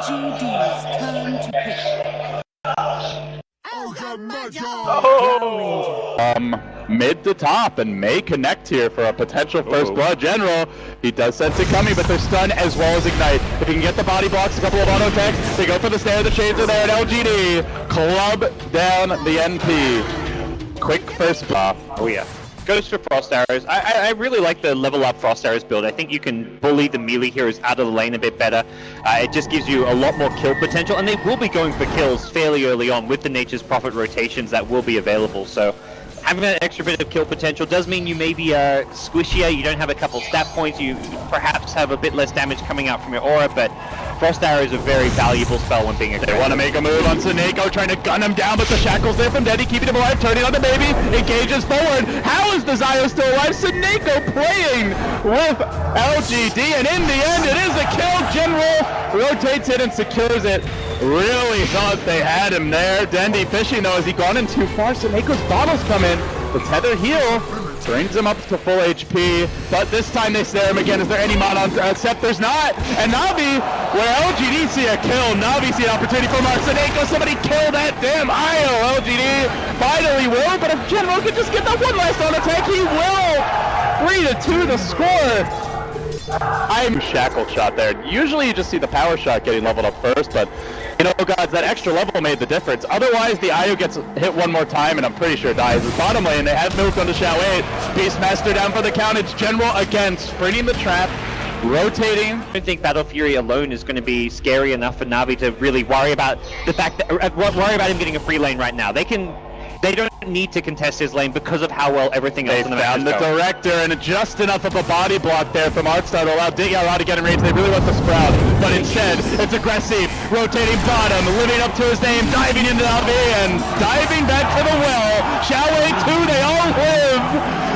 LGD's turn to pick. Mid to top and may connect here for a potential first blood. General, he does sense it coming, but they're stun as well as ignite. If he can get the body blocks, a couple of auto attacks, they go for the snare. The shades are there at LGD. Club down the NP. Quick first block. Oh yeah. Goes for Frost Arrows. I really like the level up Frost Arrows build. I think you can bully the melee heroes out of the lane a bit better. It just gives you a lot more kill potential, and they will be going for kills fairly early on with the Nature's Prophet rotations that will be available. So having that extra bit of kill potential does mean you may be squishier, you don't have a couple stat points, you perhaps have a bit less damage coming out from your aura, but Frost Arrow is a very valuable spell when being aggressive. They want to make a move on Seneko, trying to gun him down, but the shackle's there from Dendy, keeping him alive, turning on the baby, engages forward. How is the Zio still alive? Seneko playing with LGD, and in the end, it is a kill. General rotates it and secures it. Really thought they had him there. Dendy fishing though, has he gone in too far? Seneko's bottles come in. The tether heal brings him up to full HP, but this time they snare him again. Is there any mod on Seth? There's not. And Navi, where LGD see a kill, Navi see an opportunity for Mark Seneko. Somebody kill that damn IO. LGD finally will, but if General could just get that one last on attack, he will. 3-2 the score. I'm shackle shot there. Usually you just see the power shot getting leveled up first, but you know, guys, that extra level made the difference. Otherwise, the IO gets hit one more time, and I'm pretty sure dies. His bottom lane, they have moved on to Shao 8. Beastmaster down for the count. It's General again, sprinting the trap, rotating. I don't think Battle Fury alone is going to be scary enough for Navi to really worry about the fact that worry about him getting a free lane right now. They don't need to contest his lane because of how well everything else in the match is going. They found the director and just enough of a body block there from Artstar to allow Digyara to get in range. They really want the Sprout, but instead it's aggressive, rotating bottom, living up to his name, diving into Navi and diving back to the well. Shao 2, they all live.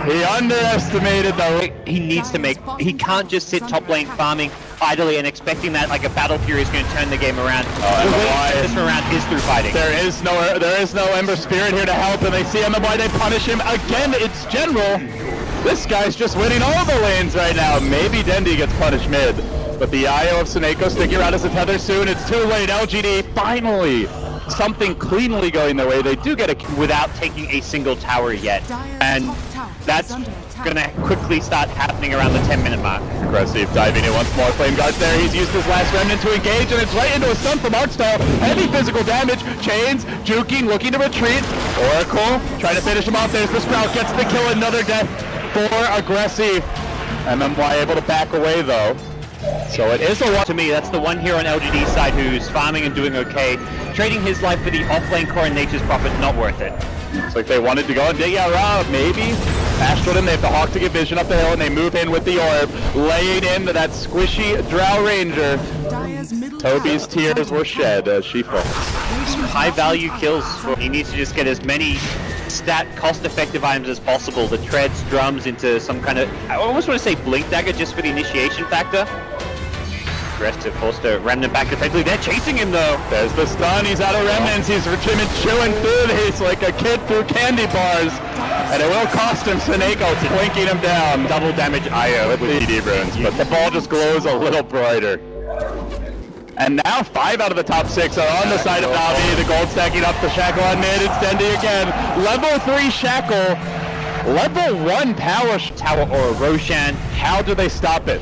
He underestimated though. He needs to he can't just sit top lane farming idly and expecting that like a Battle Fury is going to turn the game around. The way to turn this around is through fighting. There is no Ember Spirit here to help, and they see MMY, they punish him again. It's General. This guy's just winning all the lanes right now. Maybe Dendy gets punished mid, but the IO of Seneko sticking around as a tether soon. It's too late. LGD finally something cleanly going their way. They do get a without taking a single tower yet, and that's gonna quickly start happening around the 10-minute mark. Aggressive, diving in once more. Flame Guard's there. He's used his last remnant to engage, and it's right into a stun from Artstar. Heavy physical damage. Chains, juking, looking to retreat. Oracle trying to finish him off. There's the Sprout, gets the kill. Another death for Aggressive. MMY able to back away though. So it is a one. To me, that's the one here on LGD's side who's farming and doing okay. Trading his life for the off-lane core and Nature's Prophet, not worth it. Looks like they wanted to go and dig out Rob, maybe. Astral him, they have the Hawk to get vision up the hill, and they move in with the orb, laying into that squishy Drow Ranger. Toby's tears were shed as she falls. High-value kills. He needs to just get as many stat cost-effective items as possible. The treads, drums into some kind of, I almost want to say blink dagger just for the initiation factor. Aggressive, forced to remnant back defensively. They're chasing him though. There's the stun. He's out of remnants. He's chewing food. He's like a kid through candy bars. And it will cost him. Seneko blinking him down. Double damage IO with DD runes, but the ball just glows a little brighter. And now 5 out of the top 6 are on the side of Navi. The gold stacking up the shackle on mid. It's Dendy again. Level 3 shackle. Level 1 power tower or a Roshan. How do they stop it?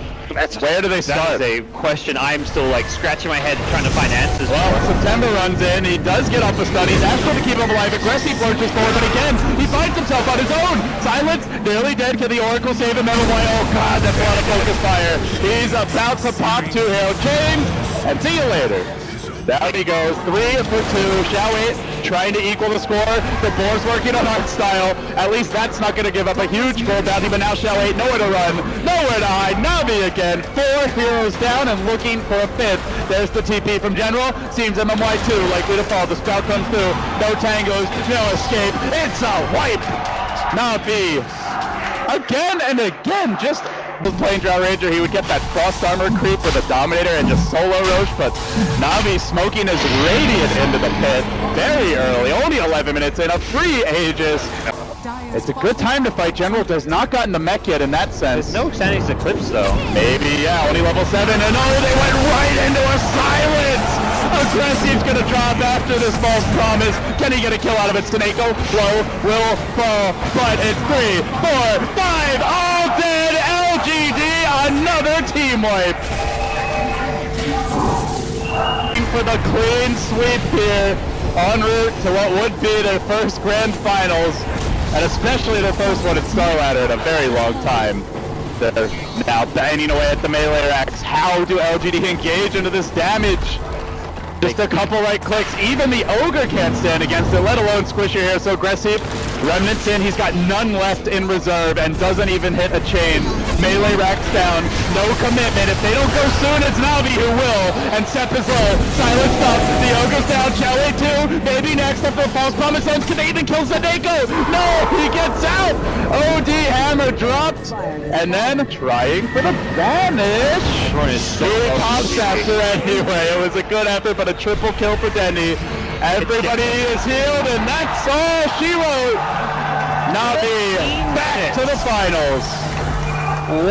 Where do they start? That's a question I'm still like scratching my head trying to find answers. Well, September runs in, he does get off the stun, he's Astral to keep him alive, Aggressive lurches forward, but again, he finds himself on his own! Silence, nearly dead, can the Oracle save him? Oh god, that's a lot of focus fire! He's about to pop 2 Hail Chains, and see you later! Down he goes, 3 for 2, Shao 8 trying to equal the score. The board's working on art style. At least that's not going to give up a huge gold bounty, but now Shao 8 nowhere to run, nowhere to hide. Navi again, 4 heroes down and looking for a 5th. There's the TP from General. Seems MMY 2 likely to fall. The Sprout comes through. No tangos, no escape. It's a wipe. Navi again and again, just was playing Drow Ranger, he would get that Frost Armor creep with a Dominator and just solo Roche, but Navi smoking his Radiant into the pit very early, only 11 minutes in, a free Aegis. It's a good time to fight. General does not gotten the mech yet in that sense. There's no Xanax Eclipse though. Maybe, yeah, only level 7, and oh, they went right into a silence! Aggressive's gonna drop after this false promise. Can he get a kill out of it? Snako, low, will fall, but it's 3, 4, 5, all dead! LGD, another team wipe! For the clean sweep here, en route to what would be their first grand finals, and especially their first one at Star Ladder in a very long time. They're now banging away at the melee racks. How do LGD engage into this damage? Just a couple right clicks. Even the Ogre can't stand against it, let alone Squisher here. So aggressive. Remnants in. He's got none left in reserve and doesn't even hit a chain. Melee racks down. No commitment. If they don't go soon, it's Navi who will. And Sep is low. Silence up. The Ogre's down. Chalet too. Maybe next up the false promise ends. Can they even kill Zaneko? No! He gets out! OD hammer dropped. And then trying for the banish. He pops after anyway. It was a good effort, but a triple kill for Denny. Everybody is healed, and that's all she wrote. Navi back to the finals.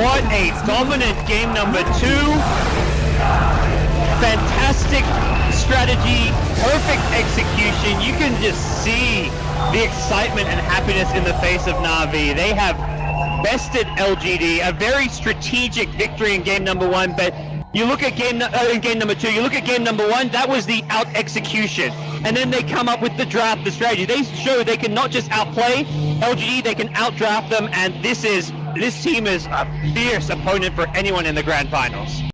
What a dominant game number 2. Fantastic strategy, perfect execution. You can just see the excitement and happiness in the face of Navi. They have bested LGD, a very strategic victory in game number 1, but you look at game number 2, you look at game number 1, that was the out execution. And then they come up with the draft, the strategy. They show they can not just outplay LGD, they can outdraft them, and this team is a fierce opponent for anyone in the grand finals.